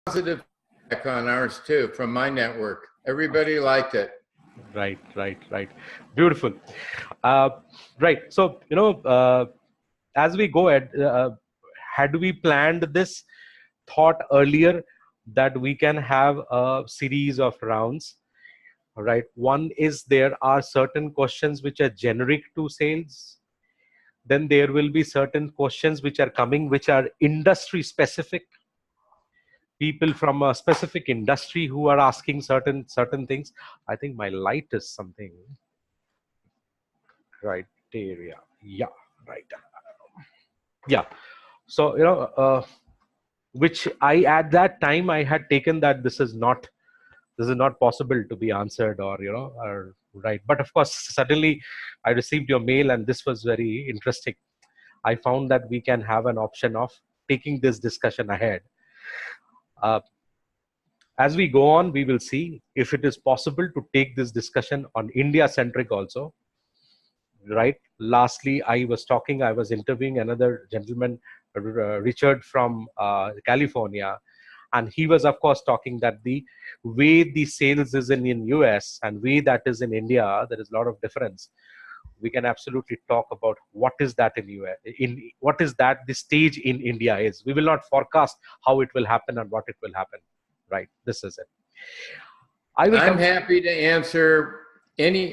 positive feedback on ours too from my network. Everybody liked it. Right. Beautiful. Right. So, as we go ahead, had we planned this thought earlier that we can have a series of rounds, right? One is there are certain questions which are generic to sales. Then there will be certain questions which are coming, which are industry specific. People from a specific industry who are asking certain things. I think my light is something right area. Yeah, right. Yeah. So which I at that time I had taken that this is not possible to be answered, or or right. But of course, suddenly I received your mail, and this was very interesting. I found that we can have an option of taking this discussion ahead. As we go on, we will see if it is possible to take this discussion on India-centric also. Right. Lastly, I was interviewing another gentleman, Richard from California, and he was, of course, talking that the way the sales is in US and way that is in India, there is a lot of difference. We can absolutely talk about what is that in US, what is that the stage in India is. We will not forecast how it will happen and what it will happen. Right. This is it. I'm happy to answer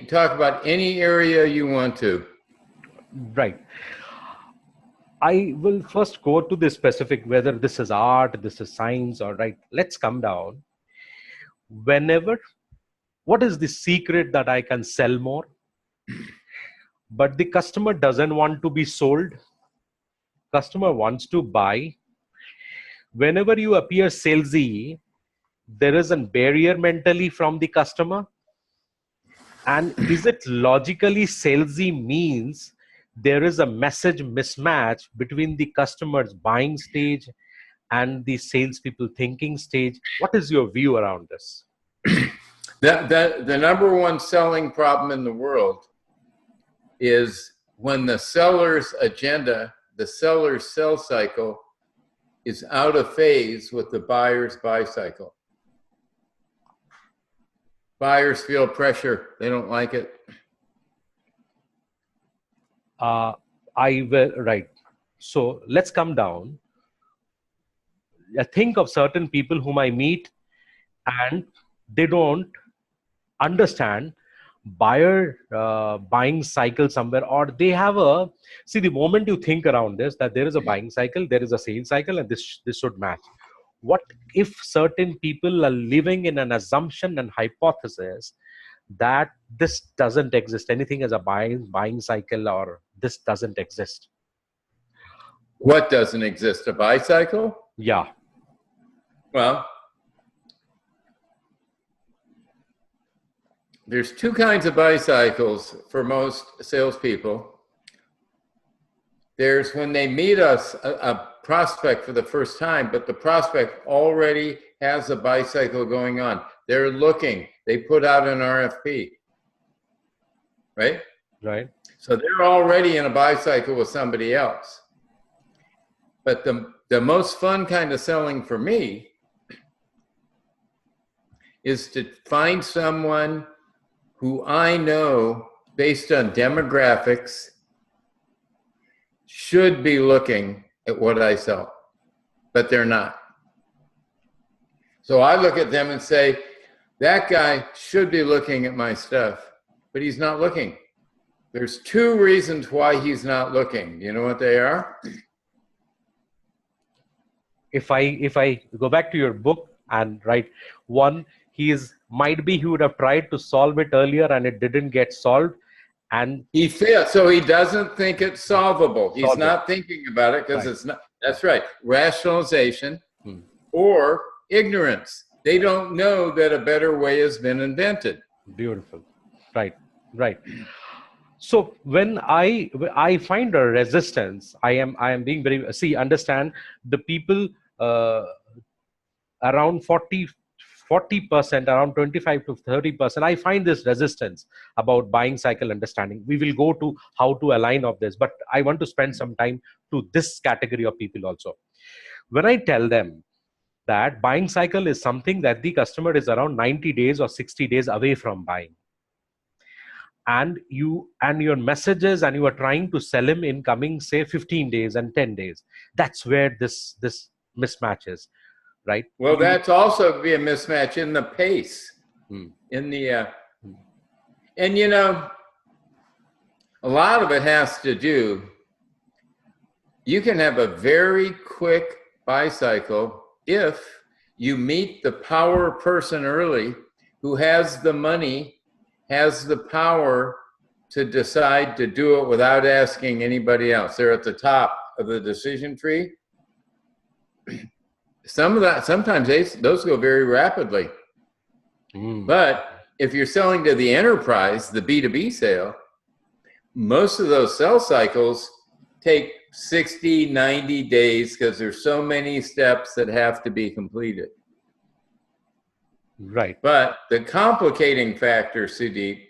talk about any area you want to. Right. I will first go to the specific, whether this is art, this is science, or right. Let's come down. What is the secret that I can sell more? But the customer doesn't want to be sold. Customer wants to buy. Whenever you appear salesy, there is a barrier mentally from the customer. And is it logically salesy means there is a message mismatch between the customer's buying stage and the salespeople thinking stage? What is your view around this? The number one selling problem in the world is when the seller's agenda, the seller's sell cycle, is out of phase with the buyer's buy cycle. Buyers feel pressure. They don't like it. Right. So let's come down. I think of certain people whom I meet and they don't understand buying cycle somewhere, or they have the moment you think around this, that there is a buying cycle, there is a sales cycle, and this should match. What if certain people are living in an assumption and hypothesis that this doesn't exist, anything as a buying cycle, or this doesn't exist? What doesn't exist? A bicycle? Yeah. Well, there's two kinds of bicycles for most salespeople. There's when they meet a prospect for the first time, but the prospect already has a bicycle going on. They're looking. They put out an RFP, right? Right. So they're already in a bicycle with somebody else. But the most fun kind of selling for me is to find someone who I know, based on demographics, should be looking at what I sell, but they're not. So I look at them and say, that guy should be looking at my stuff, but he's not looking. There's two reasons why he's not looking. You know what they are? If I go back to your book and write, one, he would have tried to solve it earlier and it didn't get solved, and he failed. So he doesn't think it's solvable. He's not thinking about it because it's not. That's right. Rationalization or ignorance. They don't know that a better way has been invented. Beautiful. Right. So when I find a resistance, I am being very, understand the people around 40%, around 25 to 30%, I find this resistance about buying cycle understanding. We will go to how to align of this, but I want to spend some time to this category of people also. When I tell them that buying cycle is something that the customer is around 90 days or 60 days away from buying. And your messages, and you are trying to sell him in coming, say, 15 days and 10 days. That's where this mismatch is, right? Well, that's also be a mismatch in the pace, in the, and you know, a lot of it has to do, you can have a very quick buy cycle if you meet the power person early who has the money, has the power to decide to do it without asking anybody else. They're at the top of the decision tree. Sometimes those go very rapidly. But if you're selling to the enterprise, the B2B sale, most of those sales cycles take 60, 90 days because there's so many steps that have to be completed. Right. But the complicating factor, Sudeep,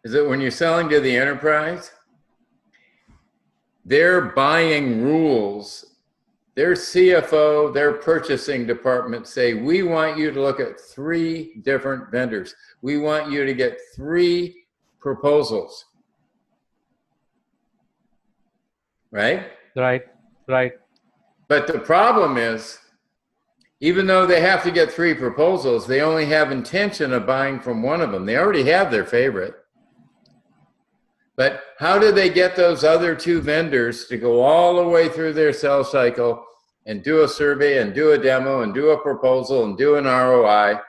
is that when you're selling to the enterprise, they're buying rules. Their CFO, their purchasing department say, we want you to look at 3 different vendors. We want you to get 3 proposals. Right? Right. Right. But the problem is, even though they have to get 3 proposals, they only have intention of buying from one of them. They already have their favorite. But how do they get those other 2 vendors to go all the way through their sales cycle and do a survey and do a demo and do a proposal and do an ROI?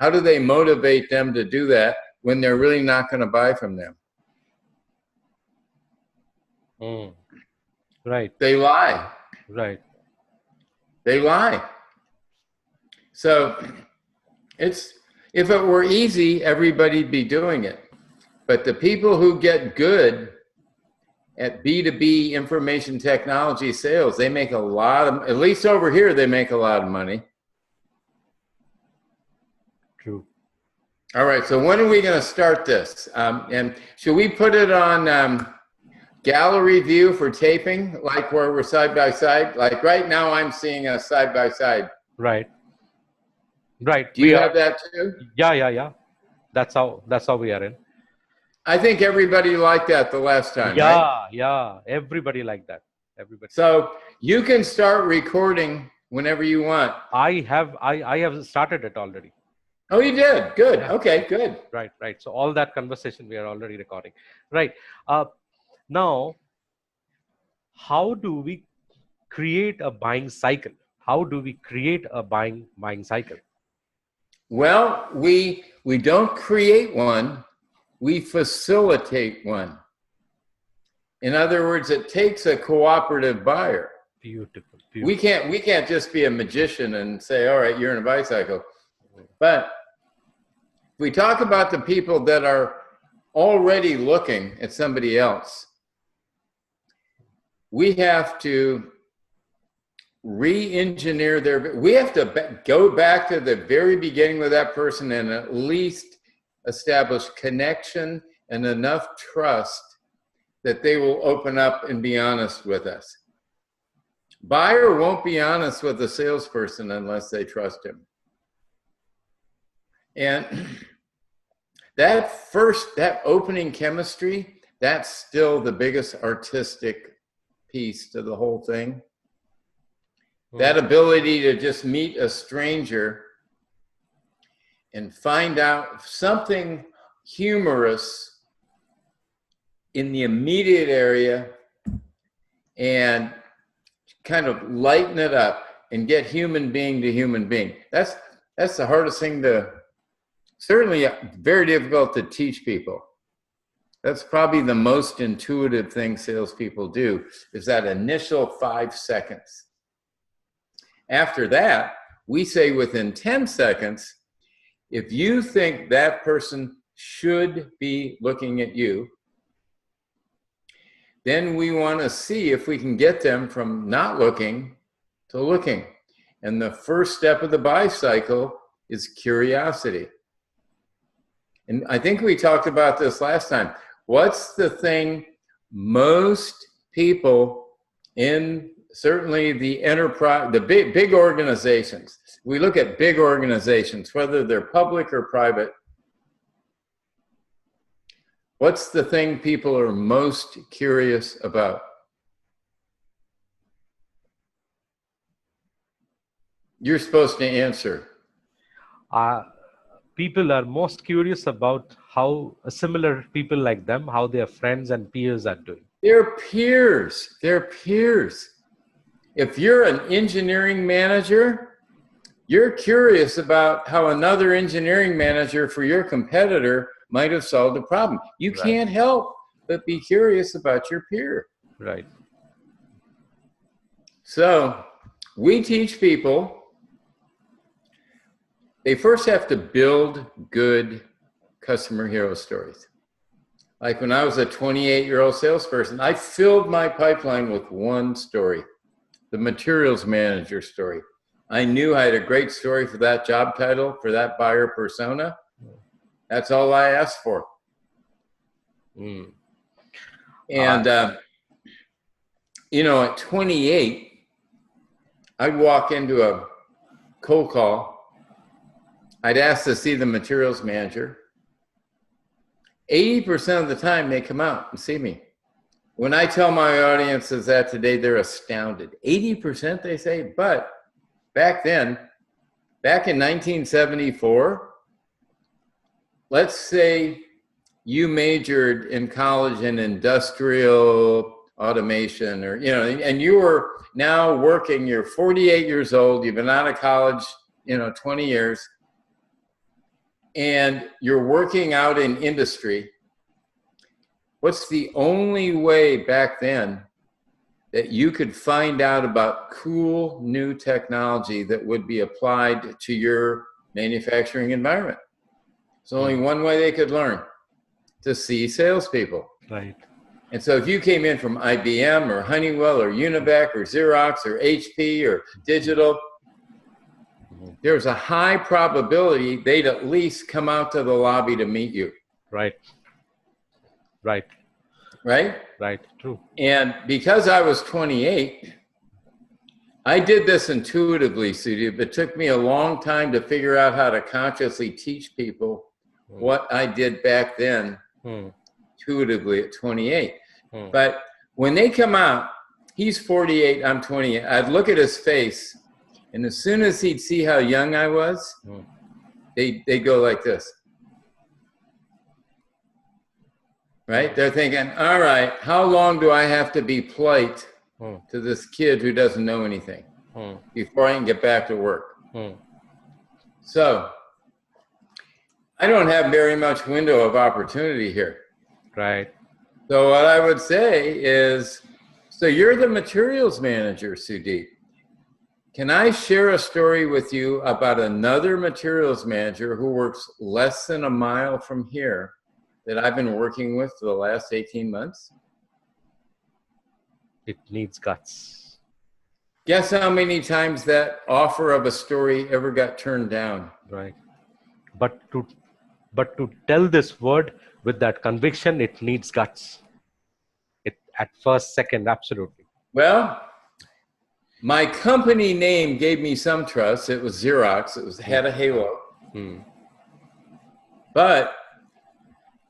How do they motivate them to do that when they're really not going to buy from them? Right. They lie. Right. They lie. So if it were easy, everybody'd be doing it. But the people who get good at B2B information technology sales, they make a lot of, at least over here, they make a lot of money. True. All right, so when are we going to start this? And should we put it on gallery view for taping, like where we're side by side? Like right now, I'm seeing us side by side. Right. Right. Do you have that too? Yeah. That's how we are in. I think everybody liked that the last time, Yeah, right? yeah. Everybody liked that. Everybody. So you can start recording whenever you want. I have started it already. Oh, you did? Good. Yeah. Okay, good. Right. So all that conversation we are already recording. Right. Now, how do we create a buying cycle? How do we create a buying cycle? Well, we don't create one. We facilitate one. In other words, it takes a cooperative buyer. Beautiful. We can't just be a magician and say, all right, you're in a bicycle. But if we talk about the people that are already looking at somebody else, we have to re-engineer we have to go back to the very beginning with that person and at least establish connection and enough trust that they will open up and be honest with us. Buyer won't be honest with the salesperson unless they trust him. And that opening chemistry, that's still the biggest artistic piece to the whole thing. That ability to just meet a stranger and find out something humorous in the immediate area and kind of lighten it up and get human being to human being. That's the hardest thing certainly very difficult to teach people. That's probably the most intuitive thing salespeople do, is that initial 5 seconds. After that, we say within 10 seconds, if you think that person should be looking at you, then we want to see if we can get them from not looking to looking. And the first step of the buy cycle is curiosity. And I think we talked about this last time. What's the thing most people in certainly the enterprise, the big organizations. We look at big organizations, whether they're public or private. What's the thing people are most curious about? You're supposed to answer. People are most curious about how similar people like them, how their friends and peers are doing. They're peers. They're peers. If you're an engineering manager, you're curious about how another engineering manager for your competitor might have solved a problem. You can't help but be curious about your peer. Right. So we teach people, they first have to build good customer hero stories. Like when I was a 28-year-old salesperson, I filled my pipeline with one story, the materials manager story. I knew I had a great story for that job title, for that buyer persona. That's all I asked for. Mm. And, you know, at 28, I'd walk into a cold call. I'd ask to see the materials manager. 80% of the time they come out and see me. When I tell my audiences that today, they're astounded. 80% they say, but back then, back in 1974, let's say you majored in college in industrial automation, or, you know, and you were now working, you're 48 years old, you've been out of college, you know, 20 years, and you're working out in industry. What's the only way back then that you could find out about cool new technology that would be applied to your manufacturing environment? There's only one way they could learn: to see salespeople. Right. And so if you came in from IBM or Honeywell or Univac or Xerox or HP or Digital, there's a high probability they'd at least come out to the lobby to meet you. Right. Right. Right? Right. True. And because I was 28, I did this intuitively, Sudhir. It took me a long time to figure out how to consciously teach people what I did back then intuitively at 28. But when they come out, he's 48, I'm 28. I'd look at his face, and as soon as he'd see how young I was, they'd go like this. Right? They're thinking, all right, how long do I have to be polite to this kid who doesn't know anything before I can get back to work? So I don't have very much window of opportunity here. Right. So what I would say is, so you're the materials manager, Sudeep. Can I share a story with you about another materials manager who works less than a mile from here that I've been working with for the last 18 months? It needs guts. Guess how many times that offer of a story ever got turned down? Right. But to tell this word with that conviction, it needs guts. It at first, second, absolutely. Well, my company name gave me some trust. It was Xerox. It had a halo. But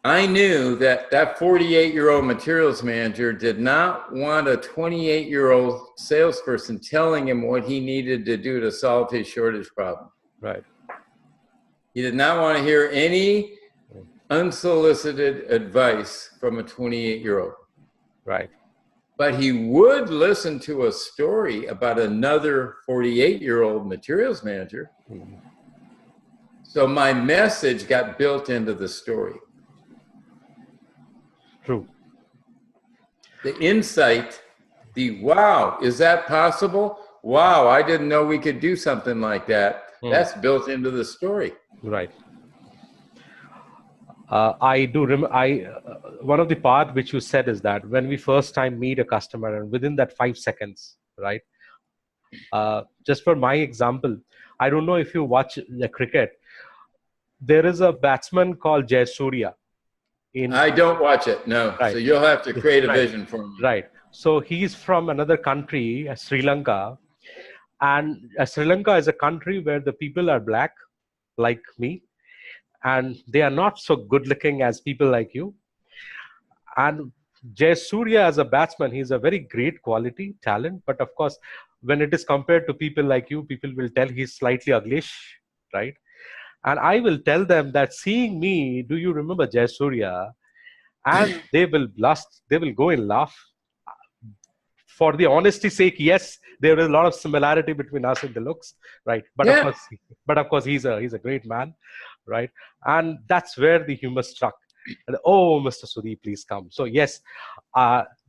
I knew that that 48-year-old materials manager did not want a 28-year-old salesperson telling him what he needed to do to solve his shortage problem. Right. He did not want to hear any unsolicited advice from a 28-year-old. Right. But he would listen to a story about another 48-year-old materials manager. So my message got built into the story. True. The insight, the wow, is that possible? Wow, I didn't know we could do something like that. That's built into the story. Right. I do remember. One of the part which you said is that when we first time meet a customer, and within that 5 seconds, right? Just for my example, I don't know if you watch the cricket. There is a batsman called Jay Surya. I don't watch it, no. Right. So you'll have to create a vision for me. Right. So he's from another country, Sri Lanka. And Sri Lanka is a country where the people are black, like me, and they are not so good looking as people like you. And Jay Surya as a batsman, he's a very great quality, talent. But of course, when it is compared to people like you, people will tell he's slightly uglish, right? And I will tell them that seeing me, do you remember Jay Surya? And they will blast, they will go and laugh. For the honesty's sake, yes, there is a lot of similarity between us in the looks, right? Yeah. But of course, he's a great man, right? And that's where the humor struck. And, oh, Mr. Sudhi, please come. So yes,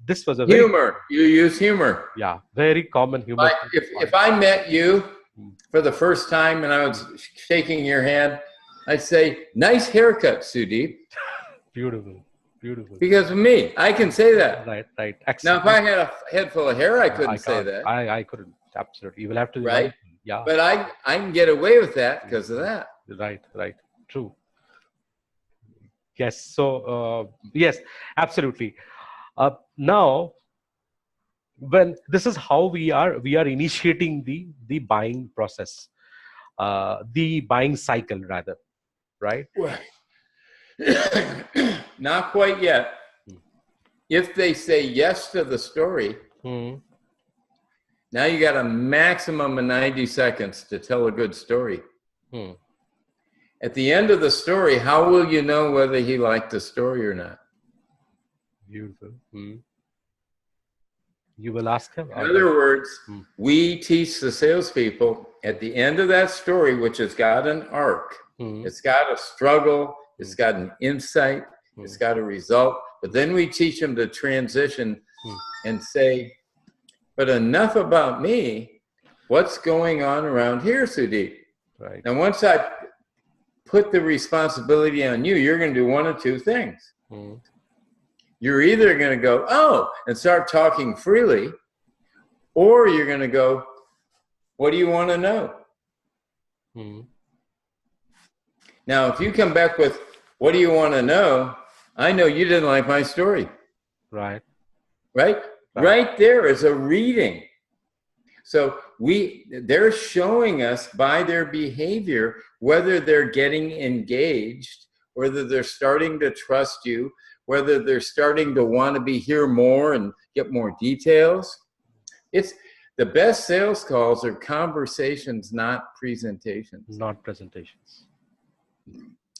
this was a very Humor. You use humor. very common humor. Like if I met you for the first time and I was shaking your hand, I'd say, "Nice haircut, Sudeep." Beautiful. Because of me, I can say that. Right. Now, Excellent. if I had a head full of hair, I couldn't say that. I couldn't. Absolutely. You will have to. Right. Yeah. But I can get away with that because of that. Right. True. Yes. So, yes, absolutely. Now, when this is how we are initiating the buying process, the buying cycle rather, right? Well, not quite yet. If they say yes to the story, now you got a maximum of 90 seconds to tell a good story. At the end of the story, how will you know whether he liked the story or not? Beautiful. You will ask him. In other words, we teach the salespeople at the end of that story, which has got an arc, it's got a struggle, it's got an insight, it's got a result, but then we teach them to transition and say, but enough about me, what's going on around here, Sudeep? Right. Now, once I put the responsibility on you, you're going to do one of two things. You're either going to go, oh, and start talking freely, or you're going to go, what do you want to know? Now, if you come back with, what do you want to know? I know you didn't like my story. Right there is a reading. So they're showing us by their behavior whether they're getting engaged, whether they're starting to trust you, whether they're starting to want to hear more and get more details. It's the best sales calls are conversations, not presentations. Not presentations.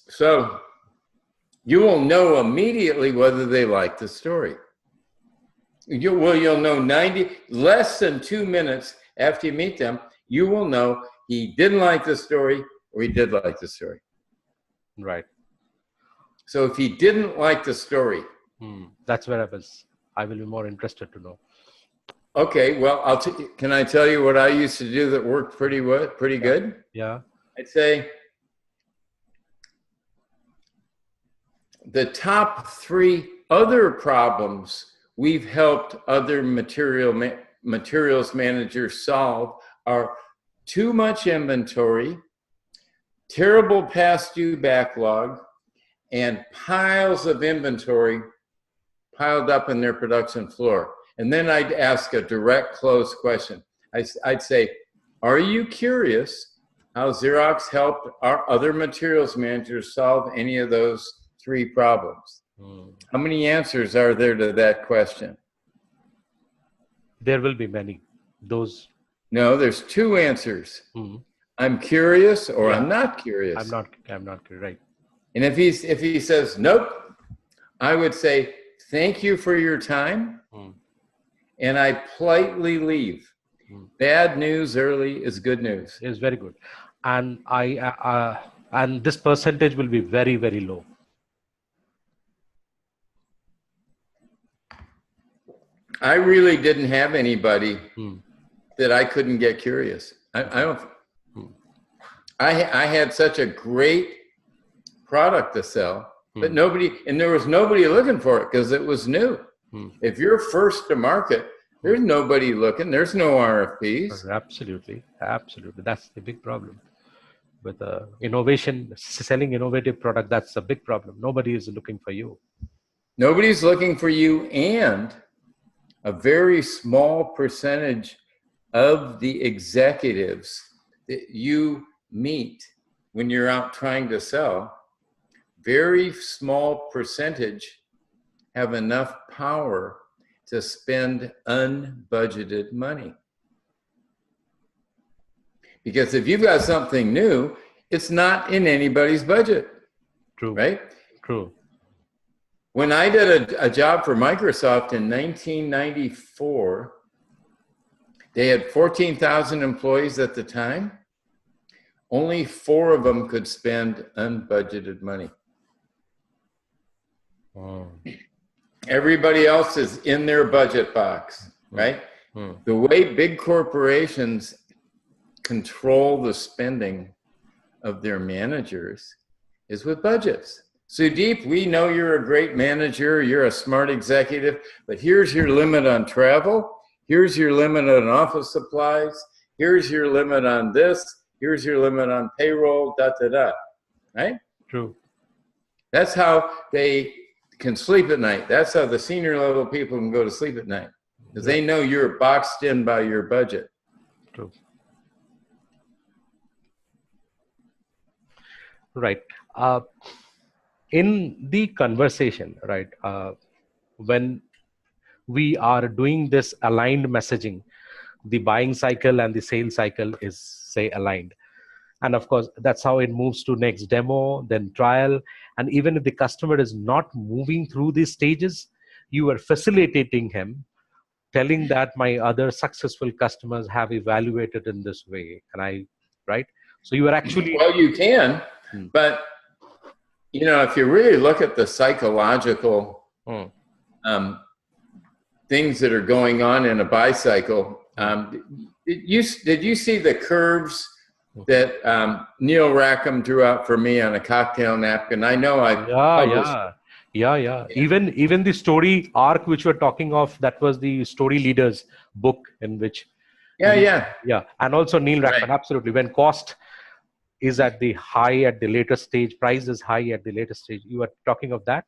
So you will know immediately whether they like the story. You'll know less than 2 minutes after you meet them, you will know he didn't like the story or he did like the story. Right. So if he didn't like the story. That's where I will be more interested to know. Okay, well, can I tell you what I used to do that worked pretty good? Yeah. I'd say the top 3 other problems we've helped other materials managers solve are too much inventory, terrible past due backlog, and piles of inventory piled up in their production floor. And then I'd ask a direct close question. I'd say, are you curious how Xerox helped our other materials managers solve any of those 3 problems? How many answers are there to that question? There will be many. No, there's 2 answers. I'm curious or I'm not curious. I'm not curious, right. And if he says, nope, I would say, thank you for your time. And I politely leave. Bad news early is good news. It's very good. And and this percentage will be very, very low. I really didn't have anybody that I couldn't get curious. I had such a great product to sell, but there was nobody looking for it because it was new. If you're first to market, there's nobody looking. There's no RFPs. Absolutely. That's the big problem with innovation, selling innovative product. That's a big problem. Nobody is looking for you. Nobody's looking for you, and a very small percentage of the executives that you meet when you're out trying to sell, very small percentage have enough power to spend unbudgeted money. Because if you've got something new, it's not in anybody's budget. True. Right? True. When I did a job for Microsoft in 1994, they had 14,000 employees at the time. Only 4 of them could spend unbudgeted money. Oh. Everybody else is in their budget box, right? The way big corporations control the spending of their managers is with budgets. Sudeep, we know you're a great manager, you're a smart executive, but here's your limit on travel, here's your limit on office supplies, here's your limit on this, here's your limit on payroll, right? True. That's how they can sleep at night. That's how the senior level people can go to sleep at night, because they know you're boxed in by your budget. True. Right. In the conversation, right, when we are doing this aligned messaging, the buying cycle and the sales cycle is, say, aligned. And of course, that's how it moves to next demo, then trial. And even if the customer is not moving through these stages, you are facilitating him, telling that my other successful customers have evaluated in this way. Right? So you are actually... Well, you can, but if you really look at the psychological things that are going on in a Bycicle, did you see the curves that Neil Rackham drew out for me on a cocktail napkin? I know Yeah. Even the story arc which we're talking of, that was the Story Leaders book in which... Yeah. And also Neil Rackham, absolutely. When cost is at the high at the later stage, price is high at the later stage. You are talking of that?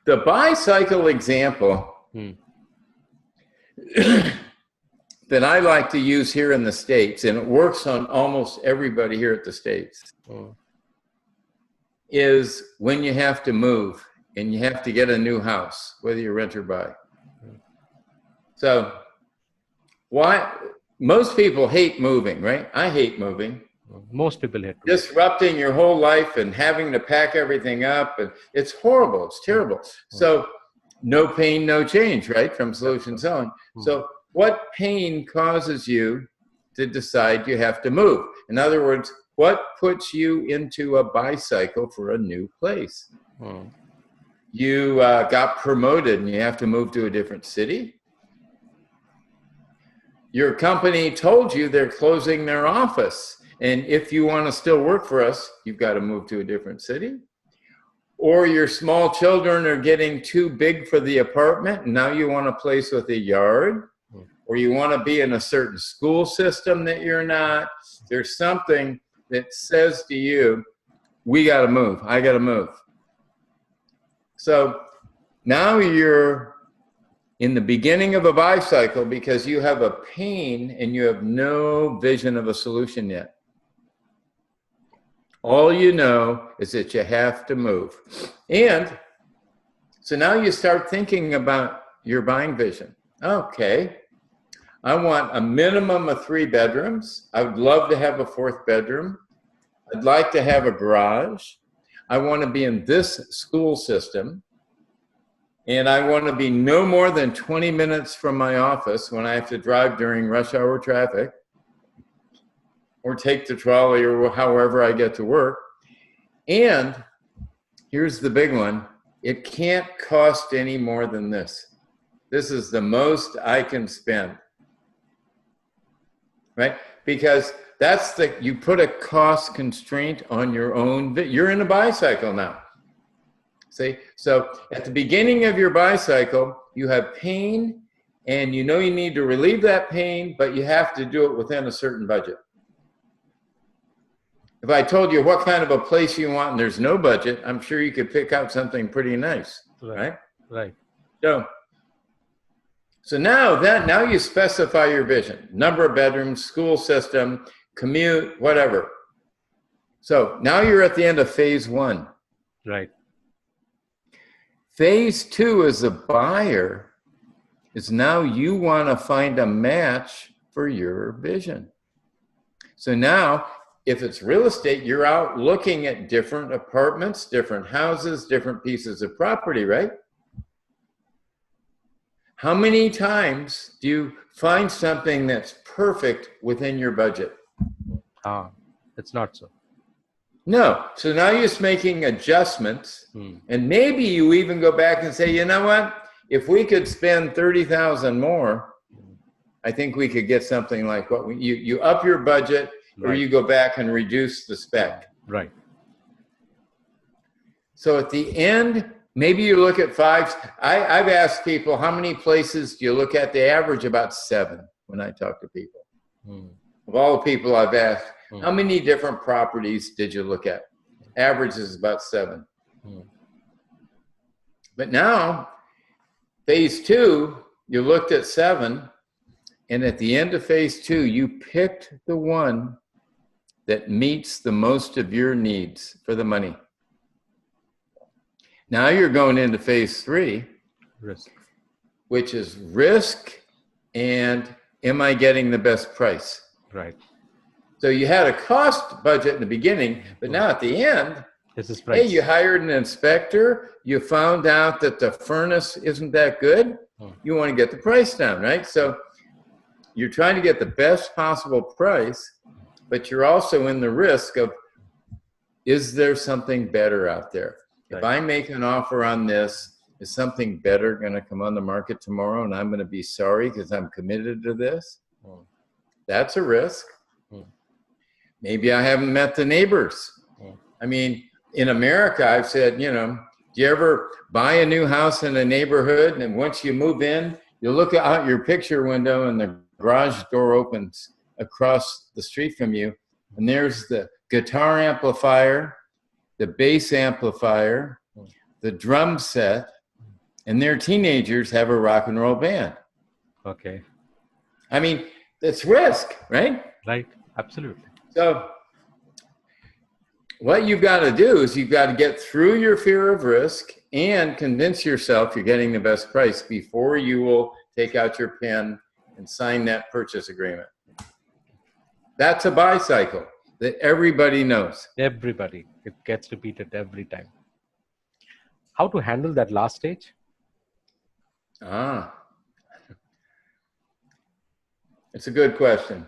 The Bycicle example that I like to use here in the States, and it works on almost everybody here at the States, is when you have to move and you have to get a new house, whether you rent or buy. So most people hate moving, right? I hate moving. Most people hate moving. Disrupting your whole life and having to pack everything up, and it's horrible, it's terrible. So no pain, no change, right? From solution selling. So what pain causes you to decide you have to move? In other words, what puts you into a Bycicle for a new place? You got promoted and you have to move to a different city. Your company told you they're closing their office, and if you want to still work for us, you've got to move to a different city. Or your small children are getting too big for the apartment, and now you want a place with a yard. Or you want to be in a certain school system that you're not. There's something that says to you, we got to move, I got to move. So now you're in the beginning of a Bycicle because you have a pain and you have no vision of a solution yet. All you know is that you have to move. And so now you start thinking about your buying vision. Okay, I want a minimum of 3 bedrooms. I would love to have a 4th bedroom. I'd like to have a garage. I want to be in this school system. And I want to be no more than 20 minutes from my office when I have to drive during rush hour traffic, or take the trolley, or however I get to work. And here's the big one. It can't cost any more than this. This is the most I can spend. Right? Because you put a cost constraint on your own. You're in a Bycicle now. See? So at the beginning of your Bycicle, you have pain, and you know you need to relieve that pain, but you have to do it within a certain budget. If I told you what kind of a place you want and there's no budget, I'm sure you could pick out something pretty nice, right? Right. So now you specify your vision, number of bedrooms, school system, commute, whatever. So now you're at the end of phase 1. Right. Phase 2 as a buyer is now you want to find a match for your vision. So now, if it's real estate, you're out looking at different apartments, different houses, different pieces of property, right? How many times do you find something that's perfect within your budget? It's not so. No. So now you're just making adjustments, and maybe you even go back and say, you know what? If we could spend $30,000 more, I think we could get something like what you up your budget, or you go back and reduce the spec. Right. So at the end, maybe you look at 5. I've asked people, how many places do you look at? They average about 7 when I talk to people. Of all the people I've asked, how many different properties did you look at? Average is about 7. But now, phase 2, you looked at 7, and at the end of phase 2, you picked the one that meets the most of your needs for the money. Now you're going into phase 3, risk, which is risk and am I getting the best price? Right. So you had a cost budget in the beginning, but now at the end, this is price. Hey, you hired an inspector, you found out that the furnace isn't that good, you want to get the price down, right? So you're trying to get the best possible price, but you're also in the risk of, is there something better out there? If I make an offer on this, is something better going to come on the market tomorrow and I'm going to be sorry because I'm committed to this? That's a risk. Maybe I haven't met the neighbors. I mean, in America, I've said, you know, do you ever buy a new house in a neighborhood and once you move in, you look out your picture window and the garage door opens across the street from you and there's the guitar amplifier, the bass amplifier, the drum set, and their teenagers have a rock and roll band. Okay. I mean, it's risk, right? Right. Absolutely. So what you've got to do is you've got to get through your fear of risk and convince yourself you're getting the best price before you will take out your pen and sign that purchase agreement. That's a Bycicle that everybody knows. Everybody. It gets repeated every time. How to handle that last stage? It's a good question.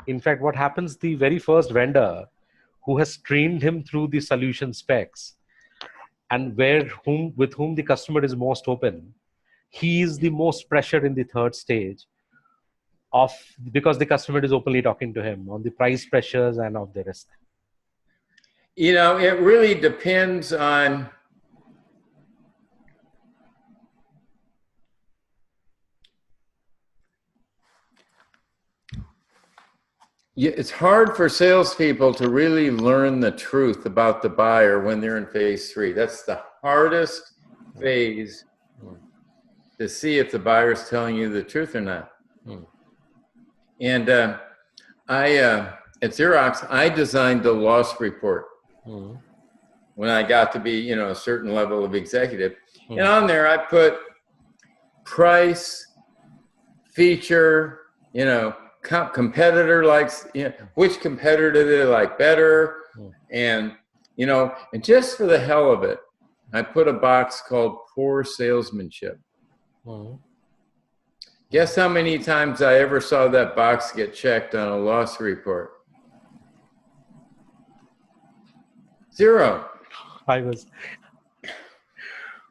In fact, what happens, the very first vendor who has trained him through the solution specs and with whom the customer is most open, he is the most pressured in the third stage because the customer is openly talking to him on the price pressures and of the risk. You know, it really depends on it's hard for salespeople to really learn the truth about the buyer when they're in phase 3. That's the hardest phase to see if the buyer is telling you the truth or not. And at Xerox, I designed the loss report when I got to be, you know, a certain level of executive. And on there, I put price, feature, you know, competitor likes, you know, which competitor do they like better? And, you know, and just for the hell of it, I put a box called poor salesmanship. Guess how many times I ever saw that box get checked on a loss report? 0.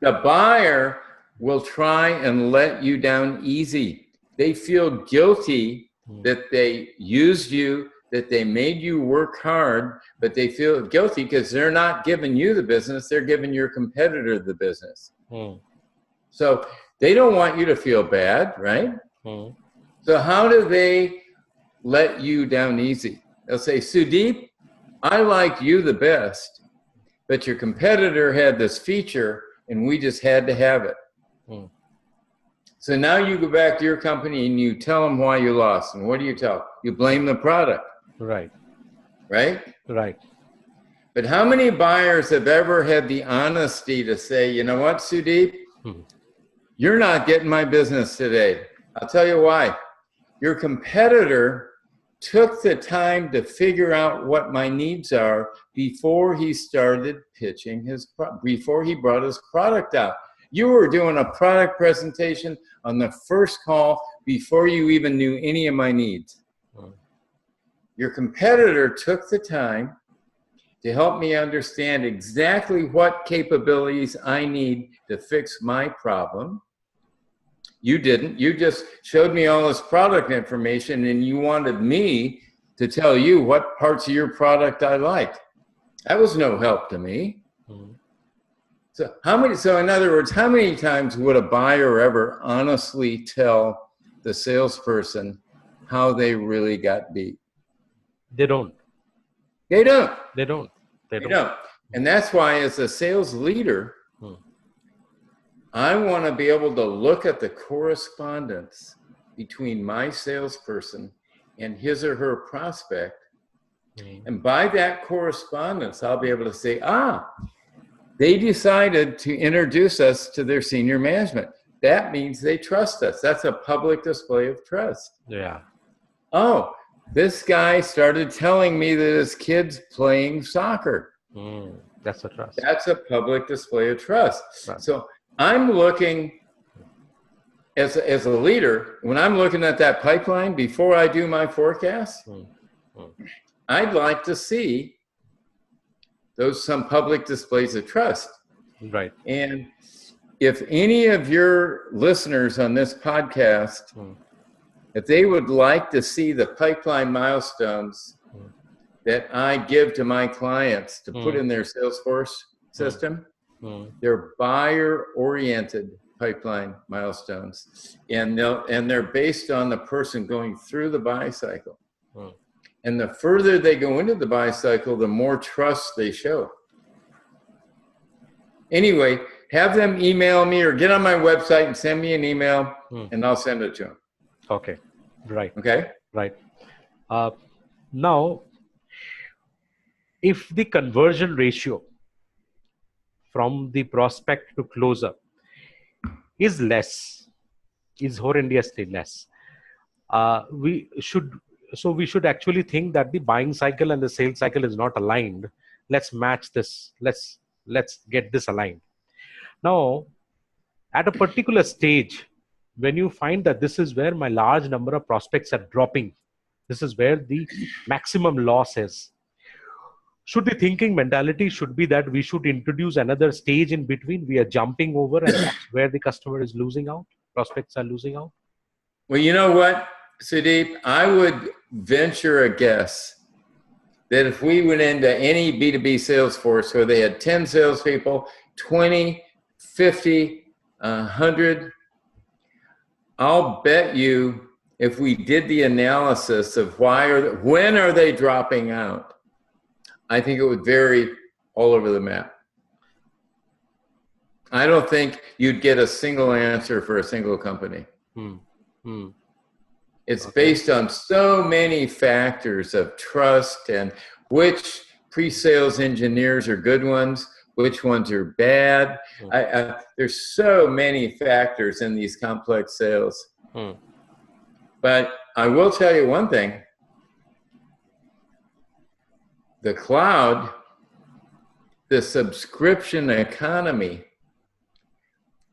The buyer will try and let you down easy. They feel guilty that they used you, that they made you work hard, but they feel guilty because they're not giving you the business, they're giving your competitor the business. So they don't want you to feel bad, right? So how do they let you down easy? They'll say, Sudeep, I like you the best, but your competitor had this feature and we just had to have it. Mm. So now you go back to your company and you tell them why you lost. And what do you tell? You blame the product. Right. Right? Right. But how many buyers have ever had the honesty to say, you know what, Sudeep? Mm. You're not getting my business today. I'll tell you why. Your competitor took the time to figure out what my needs are before he started pitching before he brought his product out. You were doing a product presentation on the first call before you even knew any of my needs. Mm. Your competitor took the time to help me understand exactly what capabilities I need to fix my problem. You didn't. You just showed me all this product information and you wanted me to tell you what parts of your product I liked. That was no help to me. Mm. So in other words, how many times would a buyer ever honestly tell the salesperson how they really got beat? They don't. They don't. They don't. They They don't. don't. And that's why as a sales leader, Mm. I want to be able to look at the correspondence between my salesperson and his or her prospect. Mm. And by that correspondence, I'll be able to say, they decided to introduce us to their senior management. That means they trust us. That's a public display of trust. Yeah. Oh, this guy started telling me that his kid's playing soccer. Mm. That's a trust. That's a public display of trust. Right. So I'm looking, as a leader, when I'm looking at that pipeline before I do my forecast, I'd like to see some public displays of trust. Right. And if any of your listeners on this podcast, if they would like to see the pipeline milestones that I give to my clients to put in their Salesforce system, they're buyer-oriented pipeline milestones, and they're based on the person going through the buy cycle. And the further they go into the buy cycle, the more trust they show. Anyway, have them email me or get on my website and send me an email, and I'll send it to them. Okay. Right. Okay? Right. Now, if the conversion ratio from the prospect to closer is horrendously less, we should actually think that the buying cycle and the sales cycle is not aligned. Let's match this. Let's get this aligned. Now, at a particular stage, when you find that this is where my large number of prospects are dropping, this is where the maximum loss is. Should the thinking mentality should be that we should introduce another stage in between? We are jumping over, and that's where the customer is losing out. Prospects are losing out. Well, you know what, Sudeep? I would venture a guess that if we went into any B2B sales force where they had 10 salespeople, 20, 50, 100, I'll bet you if we did the analysis of when are they dropping out, I think it would vary all over the map. I don't think you'd get a single answer for a single company. It's based on so many factors of trust and which pre-sales engineers are good ones, which ones are bad. There's so many factors in these complex sales. But I will tell you one thing. The cloud, the subscription economy,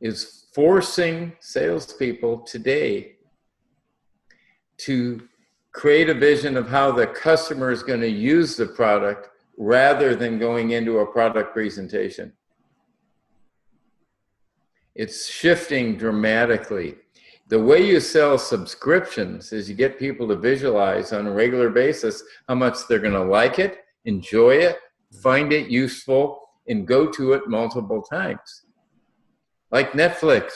is forcing salespeople today to create a vision of how the customer is going to use the product rather than going into a product presentation. It's shifting dramatically. The way you sell subscriptions is you get people to visualize on a regular basis how much they're going to like it, enjoy it, find it useful, and go to it multiple times. Like Netflix,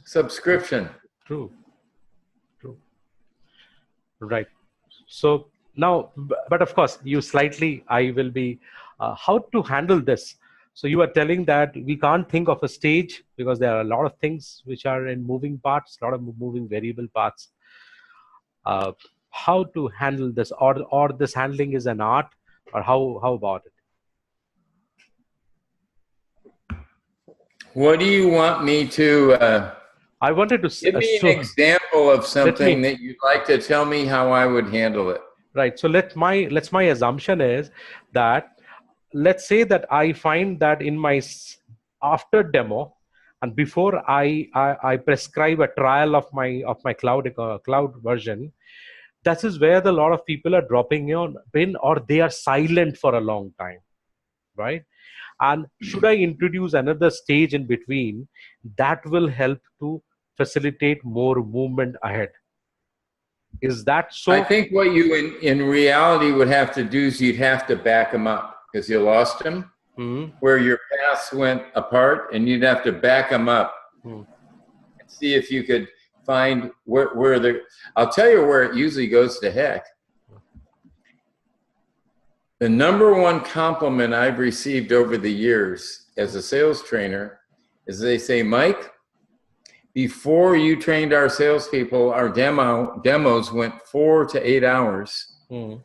subscription. True. Right. So Now, but of course, I will be, how to handle this. So you are telling that we can't think of a stage because there are a lot of things which are in moving parts, a lot of moving variable parts. Uh, how to handle this, or this handling is an art, or how about it? What do you want me to I wanted to give me an example of something that you'd like to tell me how I would handle it? Right. So let's my assumption is that, let's say that I find that in my after demo, and before I prescribe a trial of my cloud version, that is where the lot of people are dropping in, or they are silent for a long time, right? And should I introduce another stage in between that will help to facilitate more movement ahead? Is that I so? think what you in reality would have to do is you'd have to back them up because you lost them, where your paths went apart, and you'd have to back them up and see if you could find where the. I'll tell you where it usually goes to heck. The number one compliment I've received over the years as a sales trainer is they say, Mike, before you trained our salespeople, our demos went 4 to 8 hours. And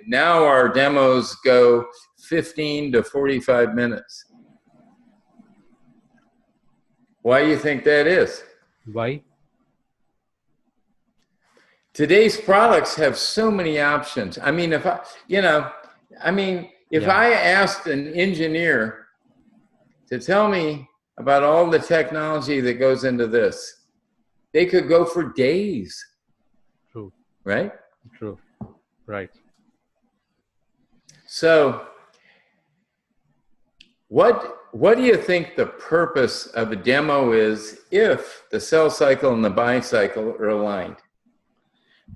now our demos go 15 to 45 minutes. Why do you think that is? Why? Today's products have so many options. I mean, if I asked an engineer to tell me about all the technology that goes into this, they could go for days. True. Right? True. Right. So what do you think the purpose of a demo is if the sales cycle and the buy cycle are aligned?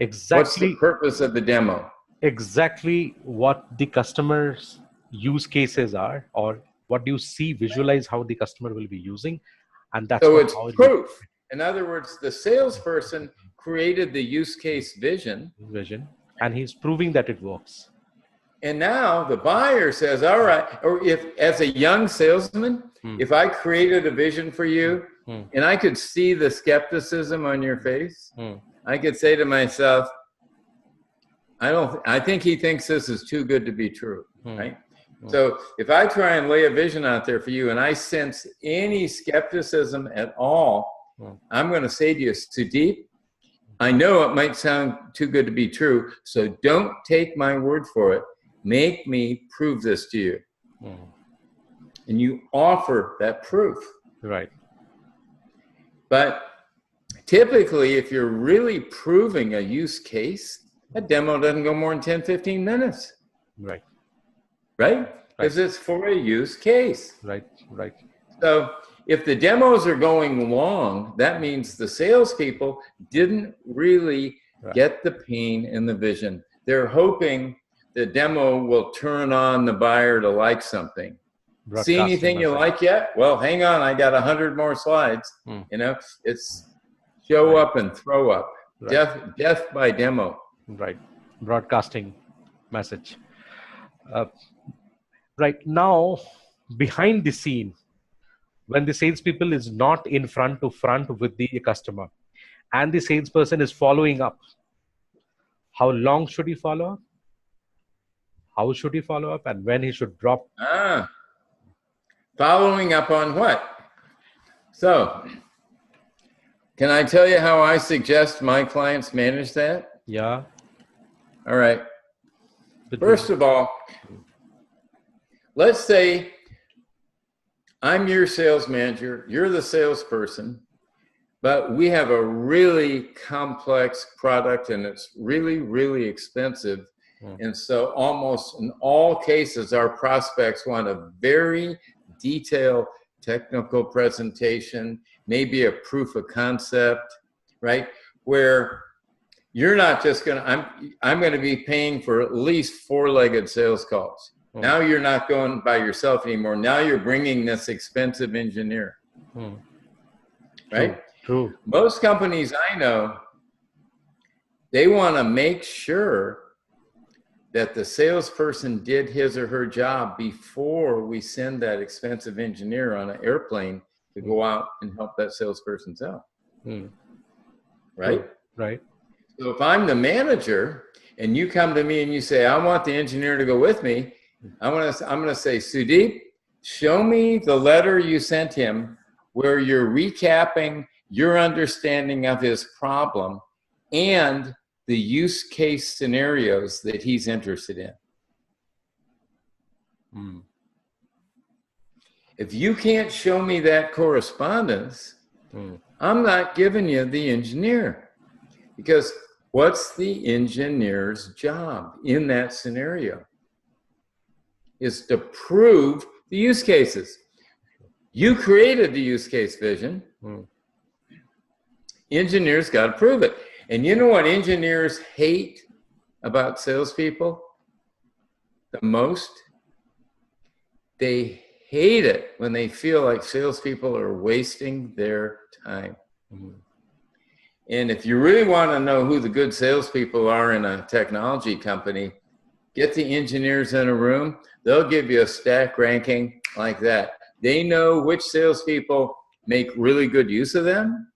Exactly. What's the purpose of the demo? Exactly what the customer's use cases are, or what do you see, visualize how the customer will be using, and that's so it's proof. In other words, the salesperson created the use case vision, and he's proving that it works. And now the buyer says, all right, or if as a young salesman, if I created a vision for you and I could see the skepticism on your face, I could say to myself, I think he thinks this is too good to be true, right? So if I try and lay a vision out there for you and I sense any skepticism at all, I'm going to say to you, Sudeep, I know it might sound too good to be true, so don't take my word for it. Make me prove this to you. And you offer that proof. Right. But typically, if you're really proving a use case, a demo doesn't go more than 10, 15 minutes. Right. Right? Because it's for a use case. Right. Right. So if the demos are going long, that means the salespeople didn't really get the pain and the vision. They're hoping the demo will turn on the buyer to like something. See anything you like yet? Well, hang on, I got 100 more slides. It's show up and throw up. Death by demo. Right. Broadcasting message. Right now, behind the scene, when the salespeople is not in front to front with the customer and the salesperson is following up, how long should he follow up? How should he follow up, and when he should drop? Following up on what? So, can I tell you how I suggest my clients manage that? Yeah. All right. First of all, let's say I'm your sales manager, you're the salesperson, but we have a really complex product and it's really, really expensive. And so almost in all cases, our prospects want a very detailed technical presentation, maybe a proof of concept, right? Where you're not just I'm going to be paying for at least 4-legged sales calls. Now you're not going by yourself anymore. Now you're bringing this expensive engineer, right? True. Most companies I know, they want to make sure that the salesperson did his or her job before we send that expensive engineer on an airplane to go out and help that salesperson sell. Right? True. Right. So if I'm the manager and you come to me and you say, I want the engineer to go with me, I'm going to say, Sudeep, show me the letter you sent him where you're recapping your understanding of his problem and the use case scenarios that he's interested in. If you can't show me that correspondence, I'm not giving you the engineer. Because what's the engineer's job in that scenario? Is to prove the use cases. You created the use case vision. Engineers got to prove it. And you know what engineers hate about salespeople the most? They hate it when they feel like salespeople are wasting their time. And if you really want to know who the good salespeople are in a technology company, get the engineers in a room. They'll give you a stack ranking like that. They know which salespeople make really good use of them,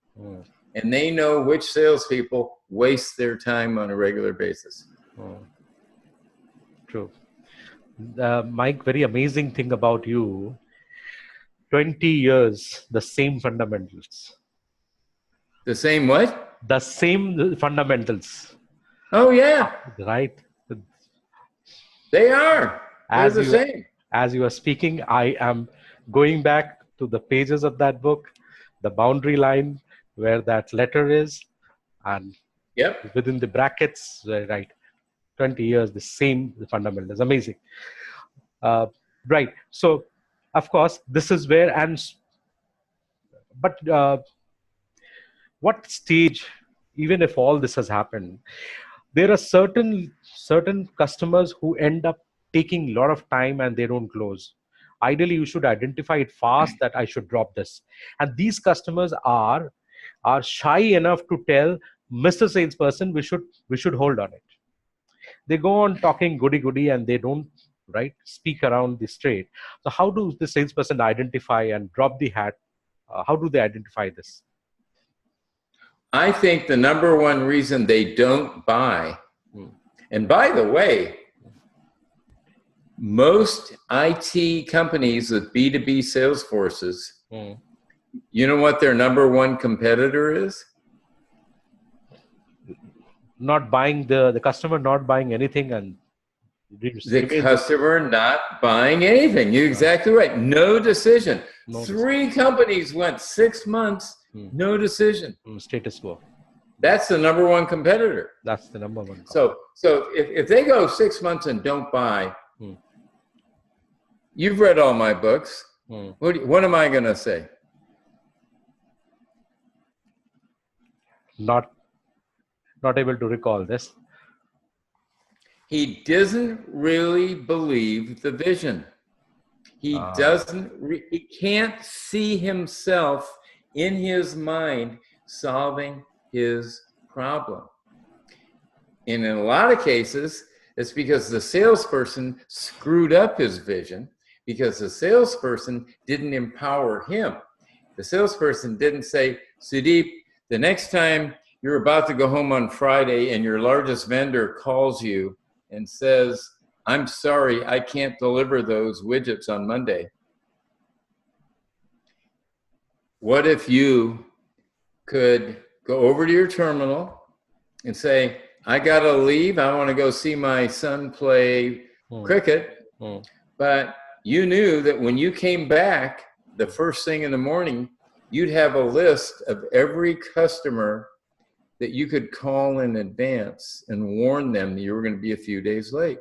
and they know which salespeople waste their time on a regular basis. True. Mike, very amazing thing about you, 20 years, the same fundamentals. The same what? The same fundamentals. Oh, yeah. Right? They are. They're the same. As you are speaking, I am going back to the pages of that book, the boundary line where that letter is, and within the brackets, right? 20 years, the same fundamentals. Amazing. Right. So, of course, this is where, but what stage, even if all this has happened, there are certain customers who end up taking a lot of time and they don't close. Ideally, you should identify it fast that I should drop this. And these customers are shy enough to tell Mr. Salesperson, we should hold on it. They go on talking goody and they don't speak around the straight. So how do the salesperson identify and drop the hat? How do they identify this? I think the number one reason they don't buy, and by the way, most IT companies with B2B sales forces, you know what their number one competitor is? Not buying the customer not buying anything, and the customer not buying anything. You're exactly right. No decision. Three companies went 6 months, no decision. Status quo. That's the number one competitor. That's the number one. So if they go 6 months and don't buy, you've read all my books. What am I going to say? Not able to recall this. He doesn't really believe the vision. He he can't see himself in his mind solving his problem. And in a lot of cases, it's because the salesperson screwed up his vision because the salesperson didn't empower him. The salesperson didn't say, Sudeep, the next time you're about to go home on Friday and your largest vendor calls you and says, I'm sorry, I can't deliver those widgets on Monday. What if you could go over to your terminal and say, I got to leave. I want to go see my son play cricket. But you knew that when you came back the first thing in the morning, you'd have a list of every customer that you could call in advance and warn them that you were going to be a few days late.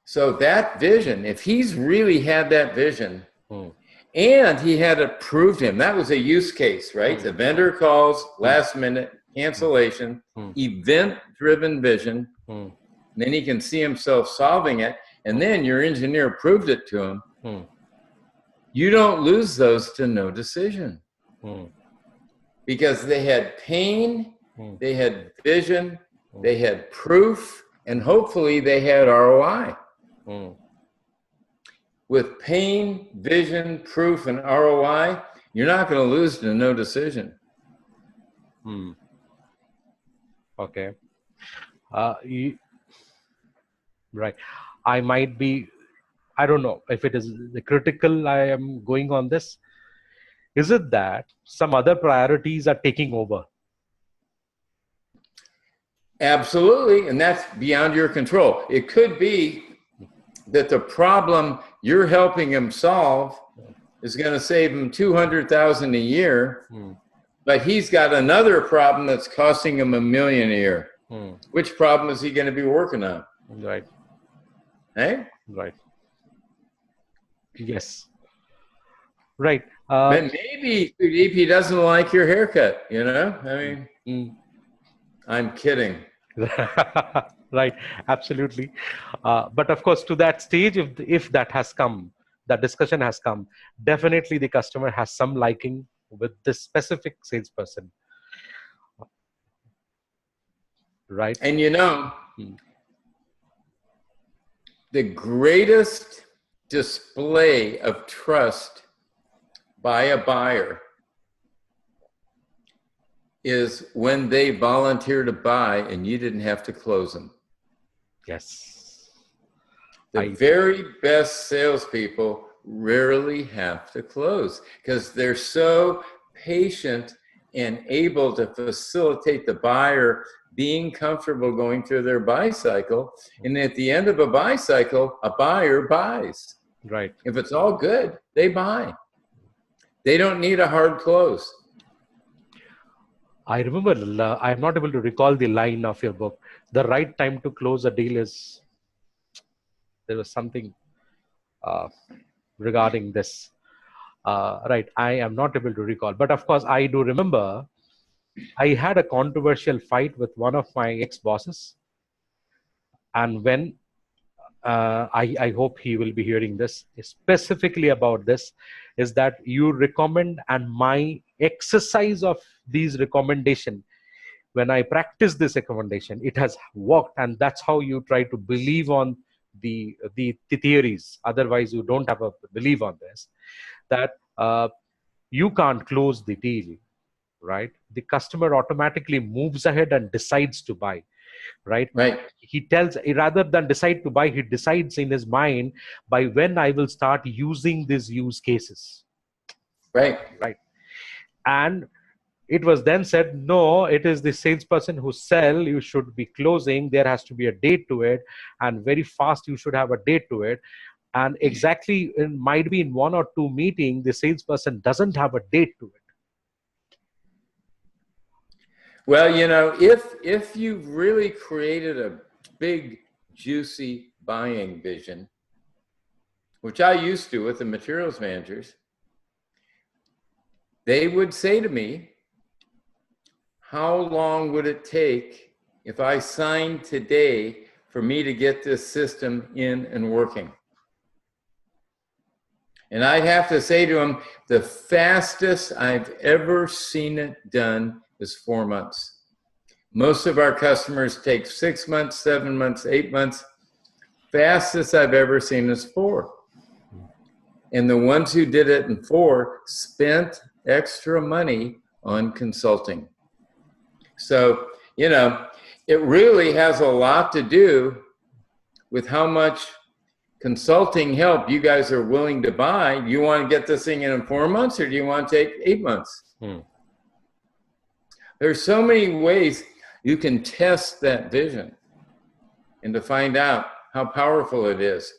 So that vision, if he's really had that vision, and he had it proved him, that was a use case, right? The vendor calls, last minute, cancellation, event-driven vision, then he can see himself solving it, and then your engineer proved it to him. You don't lose those to no decision. Because they had pain, they had vision, they had proof, and hopefully they had ROI. With pain, vision, proof, and ROI, you're not going to lose to no decision. Okay. Right. I might be, I don't know if it is the critical I am going on this. Is it that some other priorities are taking over? Absolutely. And that's beyond your control. It could be that the problem you're helping him solve is going to save him $200,000 a year, but he's got another problem that's costing him $1 million a year. Which problem is he going to be working on? Right. Hey? Right. Yes. Right. But maybe he doesn't like your haircut, you know? I mean, I'm kidding. Right. Absolutely. But of course, to that stage, if that has come, that discussion has come, definitely the customer has some liking with this specific salesperson. Right. And you know, the greatest display of trust by a buyer is when they volunteer to buy and you didn't have to close them. Yes. The very best salespeople rarely have to close because they're so patient and able to facilitate the buyer being comfortable going through their buy cycle. And at the end of a buy cycle, a buyer buys. Right. If it's all good, they buy. They don't need a hard close. I remember, I'm not able to recall the line of your book. The right time to close a deal is, there was something regarding this. Right. I am not able to recall. But of course, I do remember I had a controversial fight with one of my ex-bosses. And when I hope he will be hearing this, specifically about this, is that you recommend, and my exercise of these recommendation, when I practice this recommendation, it has worked, and that's how you try to believe on the theories. Otherwise, you don't have a belief on this, that you can't close the deal, right? The customer automatically moves ahead and decides to buy. Right. He tells, rather than decide to buy, he decides in his mind by when I will start using these use cases. Right. And it was then said, no, it is the salesperson who sell, you should be closing. There has to be a date to it, and very fast you should have a date to it. And exactly, it might be in 1 or 2 meetings, the salesperson doesn't have a date to it. Well, you know, if you've really created a big, juicy buying vision, which I used to with the materials managers, they would say to me, how long would it take if I signed today for me to get this system in and working? And I'd have to say to them, the fastest I've ever seen it done is 4 months. Most of our customers take 6 months, 7 months, 8 months. Fastest I've ever seen is 4. And the ones who did it in 4 spent extra money on consulting. So, you know, it really has a lot to do with how much consulting help you guys are willing to buy. Do you want to get this thing in 4 months, or do you want to take 8 months? There's so many ways you can test that vision and to find out how powerful it is.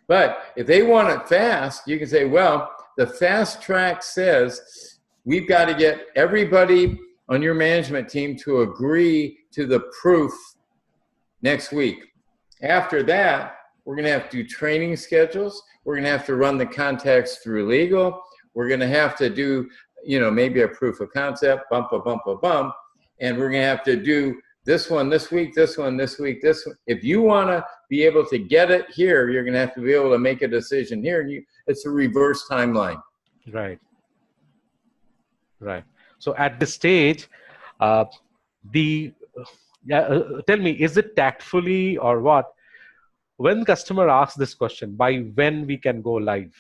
But if they want it fast, you can say, well, the fast track says we've got to get everybody on your management team to agree to the proof next week. After that, we're going to have to do training schedules. We're going to have to run the contacts through legal. We're going to have to do, you know, maybe a proof of concept, bump. And we're going to have to do this one this week, this one this week, this one. If you want to be able to get it here, you're going to have to be able to make a decision here. And it's a reverse timeline. Right. So at this stage, the Yeah, tell me, is it tactfully or what? When customer asks this question, by when we can go live,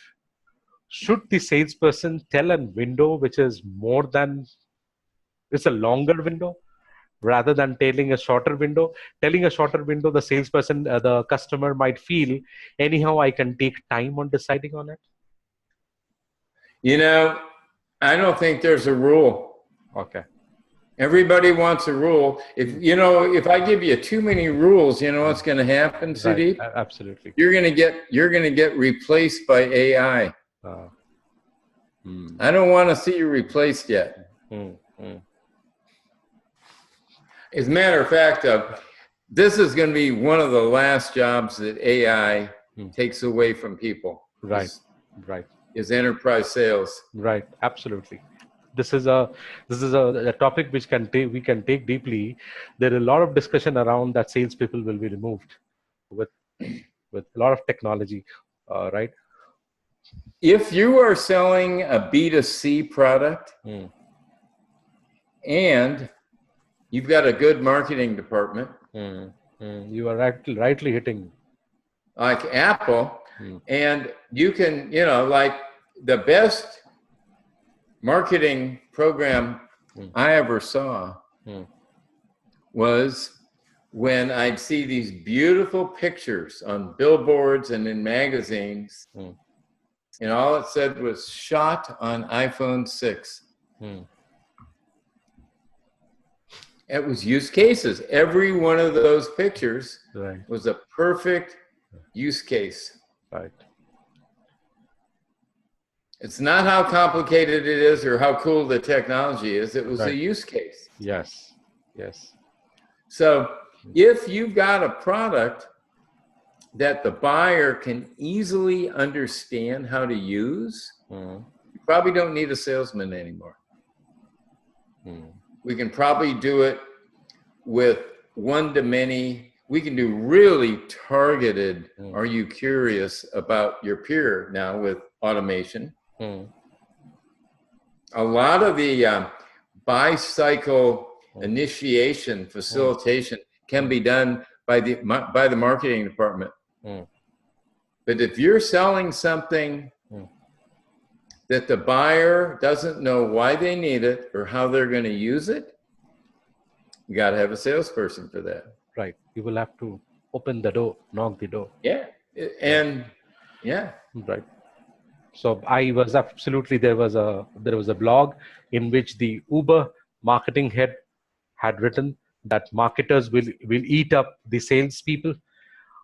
should the salesperson tell a window which is more than, it's a longer window rather than telling a shorter window? Telling a shorter window, the salesperson, the customer might feel, anyhow, I can take time on deciding on it. You know, I don't think there's a rule. Okay. Everybody wants a rule. If I give you too many rules, you know what's going to happen, Sudeep? Right. Absolutely. You're going to get replaced by AI. I don't want to see you replaced yet. As a matter of fact, this is going to be one of the last jobs that AI takes away from people. Right. Is enterprise sales. Right. Absolutely. This is a topic which we can take deeply. There is a lot of discussion around that salespeople will be removed with a lot of technology, right? If you are selling a B2C product and you've got a good marketing department, you are rightly hitting. Like Apple, and you can, like the best marketing program I ever saw was when I'd see these beautiful pictures on billboards and in magazines, and all it said was shot on iPhone 6. It was use cases. Every one of those pictures was a perfect use case. Right. It's not how complicated it is or how cool the technology is. It was a use case. Yes. So if you've got a product that the buyer can easily understand how to use, you probably don't need a salesman anymore. We can probably do it with one-to-many. We can do really targeted, are you curious about your peer now with automation. A lot of the Bycicle initiation, facilitation can be done by the marketing department. But if you're selling something that the buyer doesn't know why they need it or how they're going to use it, you got to have a salesperson for that. Right. You will have to open the door, knock the door. Yeah. And yeah. Right. So I was absolutely, there was a blog in which the Uber marketing head had written that marketers will eat up the salespeople.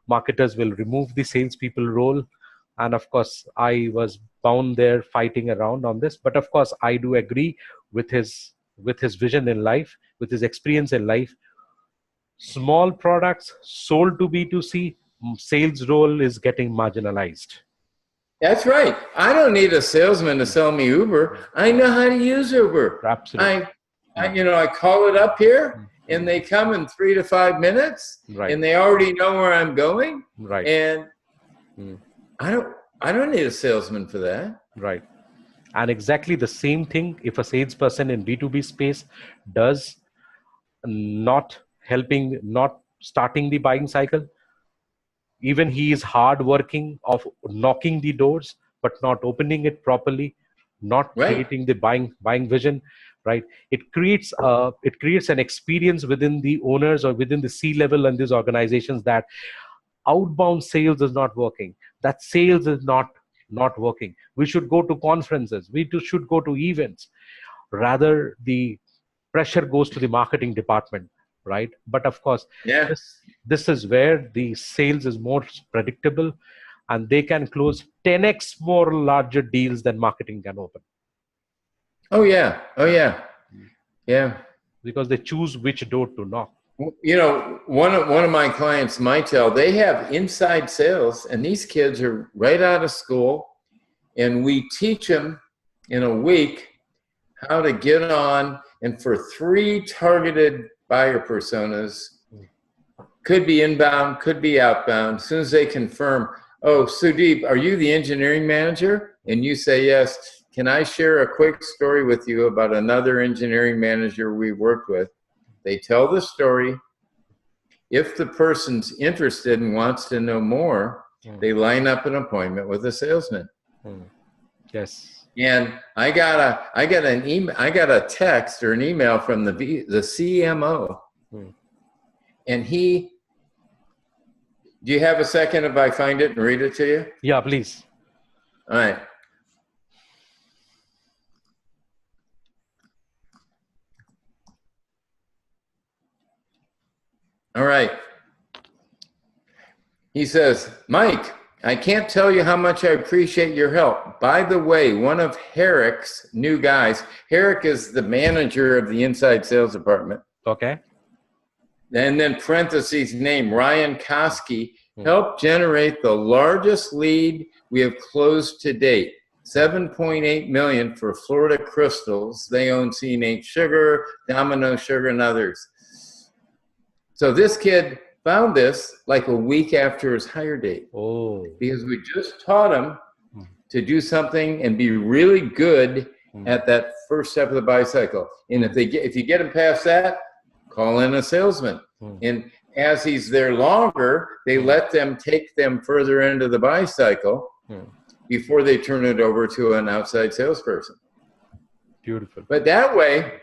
Marketers will remove the salespeople role. And of course, I was bound there fighting around on this. But of course, I do agree with his vision in life, with his experience in life. Small products sold to B2C, sales role is getting marginalized. That's right. I don't need a salesman to sell me Uber. I know how to use Uber. Absolutely. I call it up here and they come in 3 to 5 minutes and they already know where I'm going. Right. And I don't need a salesman for that. Right. And exactly the same thing if a salesperson in B2B space does not starting the buying cycle, even he is hard working of knocking the doors, but not opening it properly, not creating the buying vision, right? It creates an experience within the owners or within the C-level and these organizations that outbound sales is not working. That sales is not working. We should go to conferences. We should go to events. Rather, the pressure goes to the marketing department, right? But of course, this is where the sales is more predictable and they can close 10x more larger deals than marketing can open. Oh yeah. Because they choose which door to knock. One of my clients, Mitel, they have inside sales, and these kids are right out of school, and we teach them in a week how to get on, and for 3 targeted buyer personas, could be inbound, could be outbound. As soon as they confirm, oh, Sudeep, are you the engineering manager? And you say yes. Can I share a quick story with you about another engineering manager we worked with? They tell the story, if the person's interested and wants to know more, they line up an appointment with a salesman. Yes. And I got a text or an email from the CMO, and do you have a second if I find it and read it to you? Yeah, please. All right. All right. He says, Mike, I can't tell you how much I appreciate your help. By the way, one of Herrick's new guys, Herrick is the manager of the inside sales department. Okay. And then parentheses name, Ryan Koski, helped generate the largest lead we have closed to date. 7.8 million for Florida Crystals. They own C&H Sugar, Domino Sugar, and others. So this kid found this like a week after his hire date. Oh. Because we just taught him to do something and be really good at that first step of the Bycicle. And if you get him past that, call in a salesman. And as he's there longer, they let them take them further into the Bycicle before they turn it over to an outside salesperson. Beautiful. But that way,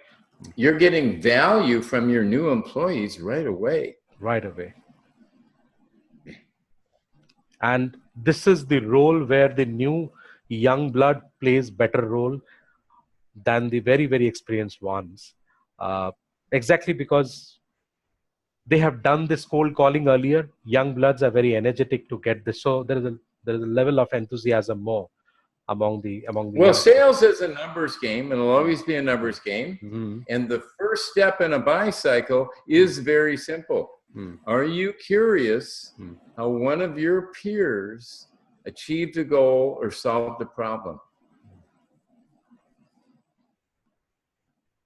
you're getting value from your new employees right away. Right away. And this is the role where the new young blood plays better role than the very, very experienced ones. Exactly because they have done this cold calling earlier. Young bloods are very energetic to get this. So there is a level of enthusiasm more among the well, sales is a numbers game, and it'll always be a numbers game. And the first step in a Bycicle is very simple. Are you curious how one of your peers achieved a goal or solved a problem?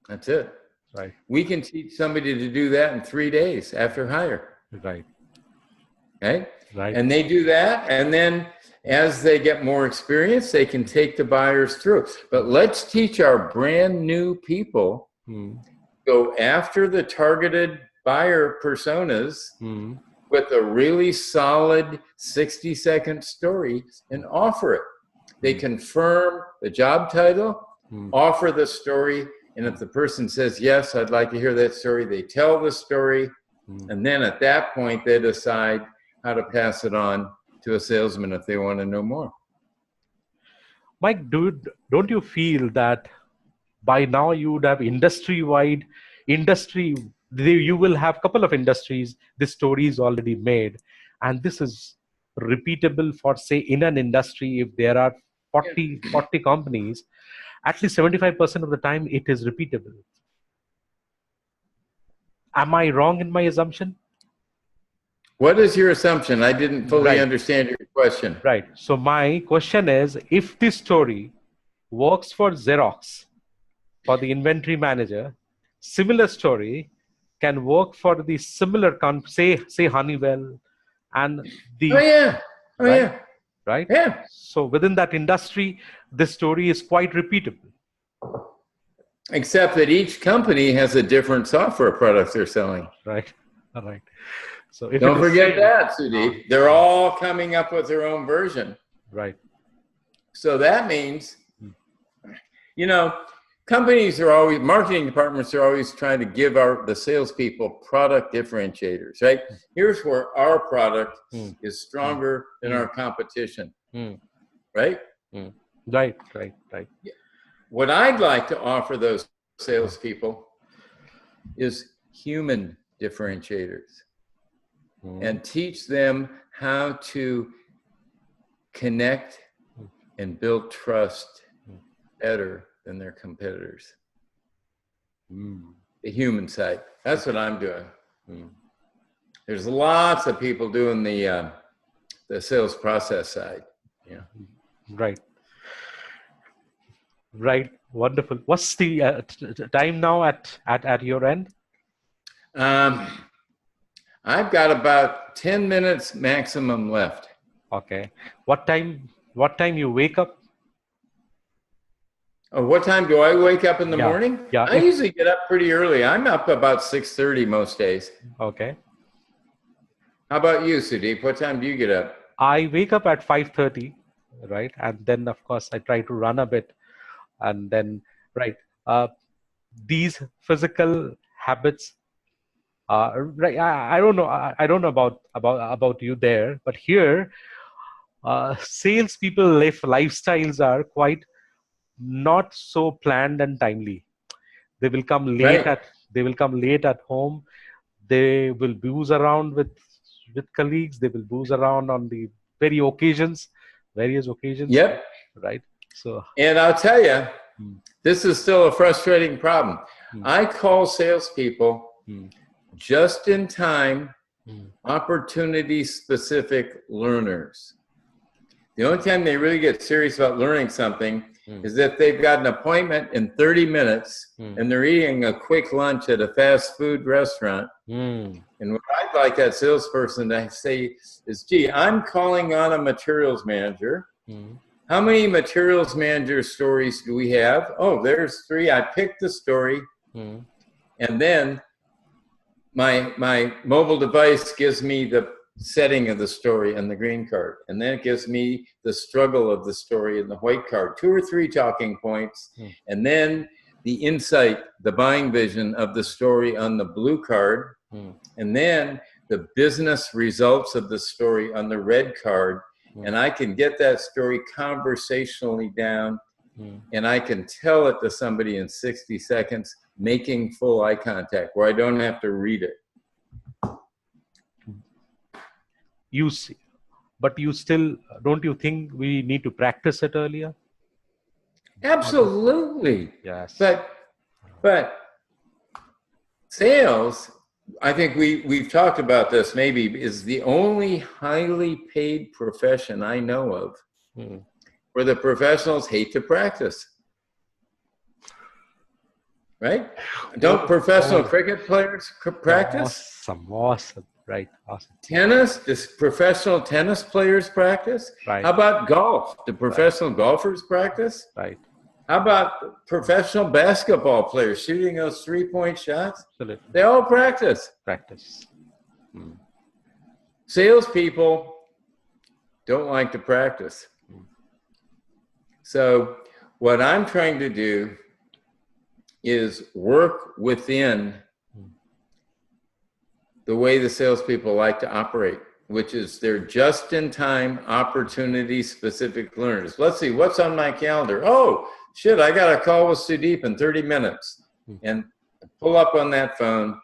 That's it. Right. We can teach somebody to do that in 3 days after hire. Right. Okay? Right. And they do that, and then as they get more experience, they can take the buyers through. But let's teach our brand new people go after the targeted buyer personas with a really solid 60-second story and offer it. They confirm the job title, offer the story, and if the person says, yes, I'd like to hear that story, they tell the story, and then at that point, they decide how to pass it on to a salesman if they want to know more. Mike, don't you feel that by now you would have industry-wide you will have a couple of industries, this story is already made, and this is repeatable for, say, in an industry, if there are 40 companies, at least 75% of the time it is repeatable. Am I wrong in my assumption? What is your assumption? I didn't fully understand your question. Right. So my question is, if this story works for Xerox, for the inventory manager, similar story can work for the similar, say Honeywell and the... Right? Yeah. So within that industry, this story is quite repeatable. Except that each company has a different software product they're selling. Right. All right. So if don't forget that, Sudeep. They're all coming up with their own version. Right. So that means, companies are always, marketing departments are always trying to give the salespeople product differentiators, right? Here's where our product is stronger than our competition, right? Right. What I'd like to offer those salespeople is human differentiators and teach them how to connect and build trust better than their competitors. The human side. That's what I'm doing. There's lots of people doing the sales process side. Yeah. Right. Wonderful. What's the time now at your end? I've got about 10 minutes maximum left. Okay. What time you wake up? Oh, what time do I wake up in the morning? Yeah. I usually get up pretty early. I'm up about 6:30 most days. Okay. How about you, Sudeep? What time do you get up? I wake up at 5:30, right? And then, of course, I try to run a bit. And then, right, uh, these physical habits, right? I don't know. I don't know about you there, but here, salespeople lifestyles are quite not so planned and timely. They will come late Right. at they will come late at home. They will booze around with colleagues. They will booze around on the various occasions, Yep. right? So, And I'll tell you, hmm, this is still a frustrating problem. hmm, I call salespeople hmm, just in time, hmm, opportunity specific learners. The only time they really get serious about learning something hmm, is if they've got an appointment in 30 minutes hmm, and they're eating a quick lunch at a fast food restaurant. hmm, And what I'd like that salesperson to say is, gee, I'm calling on a materials manager. hmm, How many materials manager stories do we have? Oh, there's 3. I picked the story, hmm, and then my mobile device gives me the setting of the story on the green card, and then it gives me the struggle of the story in the white card, 2 or 3 talking points, hmm, and then the insight, the buying vision of the story on the blue card, hmm, and then the business results of the story on the red card. hmm, And I can get that story conversationally down, hmm. and I can tell it to somebody in 60 seconds, making full eye contact, where I don't have to read it. You see, but you still don't you think we need to practice it earlier? Absolutely. Yes. But sales, I think we've talked about this, maybe, is the only highly paid profession I know of Hmm. where the professionals hate to practice. Right? Don't professional cricket players practice? Awesome. Right. Awesome. Tennis? Does professional tennis players practice? Right. How about golf? Do professional golfers practice? Right. How about professional basketball players shooting those 3-point shots? Absolutely. They all practice. Practice. Hmm. Salespeople don't like to practice. So what I'm trying to do is work within the way the salespeople like to operate, which is they're just-in-time, opportunity-specific learners. Let's see, what's on my calendar? Oh, shit, I got a call with Sudeep in 30 minutes. And pull up on that phone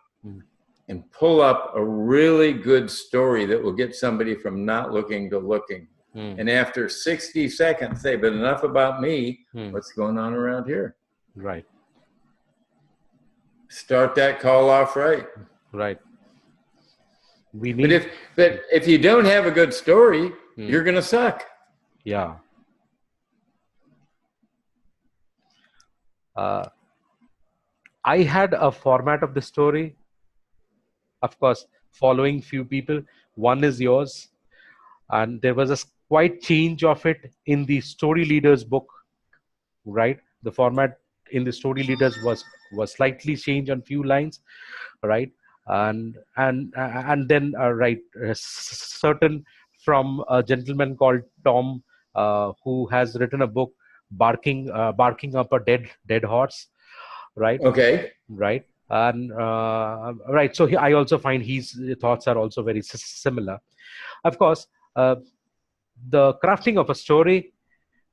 and pull up a really good story that will get somebody from not looking to looking. And after 60 seconds, say, but enough about me, what's going on around here? Right. Start that call off right. Right. We need. But if you don't have a good story, you're going to suck. Yeah. I had a format of the story, of course, following few people. One is yours, and there was a quite change of it in the story leaders book, right? The format in the story leaders was slightly changed on few lines, right? And then right, certain from a gentleman called Tom, who has written a book, barking up a dead horse, right? Okay. Right. And right, so I also find his thoughts are also very similar. Of course, the crafting of a story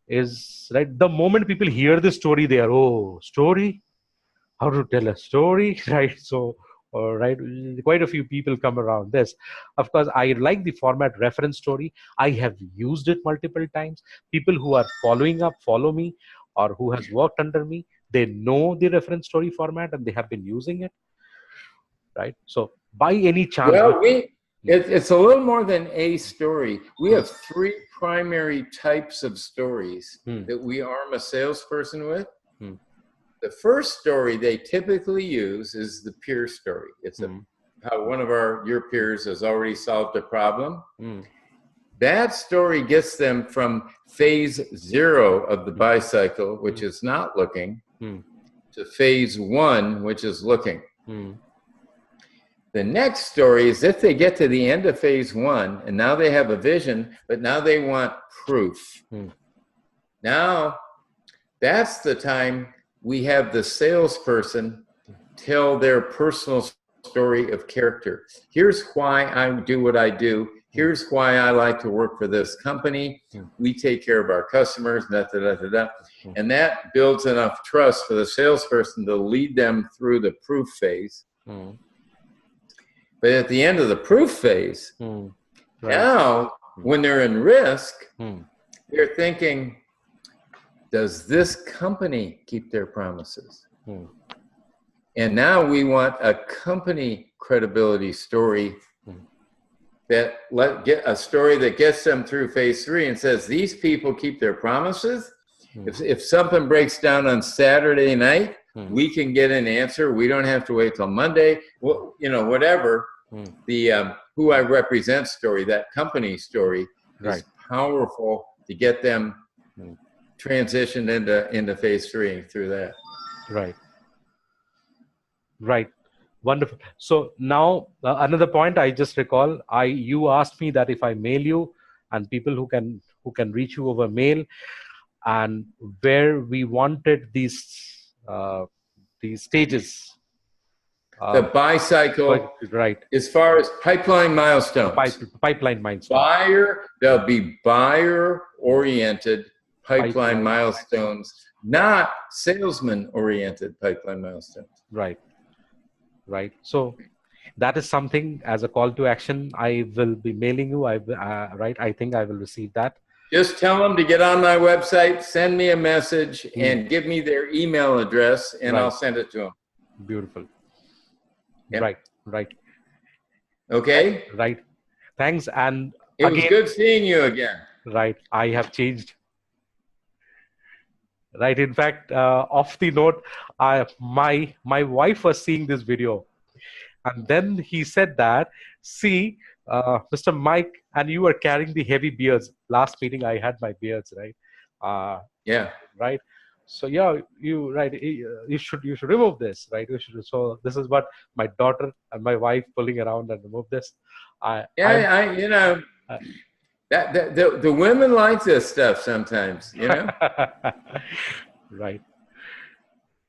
is right. The moment people hear the story, they are, oh, story, how to tell a story, right? So, right, quite a few people come around this. Of course, I like the format reference story. I have used it multiple times. People who are follow me, or who has worked under me, they know the reference story format and they have been using it, right? So, by any chance, Well, it's a little more than a story. We have 3 primary types of stories that we arm a salesperson with. The first story they typically use is the peer story. It's how one of your peers has already solved a problem. That story gets them from phase 0 of the Bycicle, which is not looking, to phase 1, which is looking. The next story is if they get to the end of phase 1 and now they have a vision, but now they want proof. Now, that's the time we have the salesperson tell their personal story of character. Here's why I do what I do. Here's why I like to work for this company. We take care of our customers, and that builds enough trust for the salesperson to lead them through the proof phase. But at the end of the proof phase, now when they're in risk, they're thinking, does this company keep their promises? And now we want a company credibility story that get a story that gets them through phase 3 and says, these people keep their promises. If something breaks down on Saturday night, we can get an answer. We don't have to wait till Monday. Well, you know, whatever. The who I represent story, that company story, is powerful to get them transitioned into phase 3 through that. Right. Wonderful. So now another point I just recall, you asked me that if I mail you, and people who can reach you over mail, and where we wanted these stages. The Bycicle, as far as pipeline milestones. Pipeline milestones. There'll be buyer-oriented pipeline milestones, not salesman-oriented pipeline milestones. Right. So that is something as a call to action. I will be mailing you. I think I will receive that. Just tell them to get on my website, send me a message, and give me their email address, and I'll send it to them. Beautiful. Yep. Right. Okay. Right. Thanks. And it was good seeing you again. Right. I have changed. Right. In fact, off the note, my wife was seeing this video, and then he said that, see, Mr. Mike, and you were carrying the heavy beards. Last meeting, I had my beards, right? Right. So you should remove this, right? So this is what my daughter and my wife pulling around and remove this. The women like this stuff sometimes, you know. Right.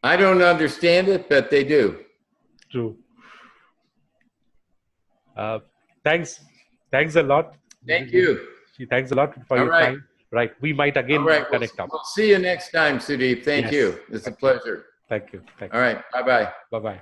I don't understand it, but they do. True. Thanks a lot. Thank you. Thanks a lot for your time. Right. We might again connect up. We'll see you next time, Sudeep. Thank you. It's a pleasure. Thank you. All right. Bye-bye. Bye-bye.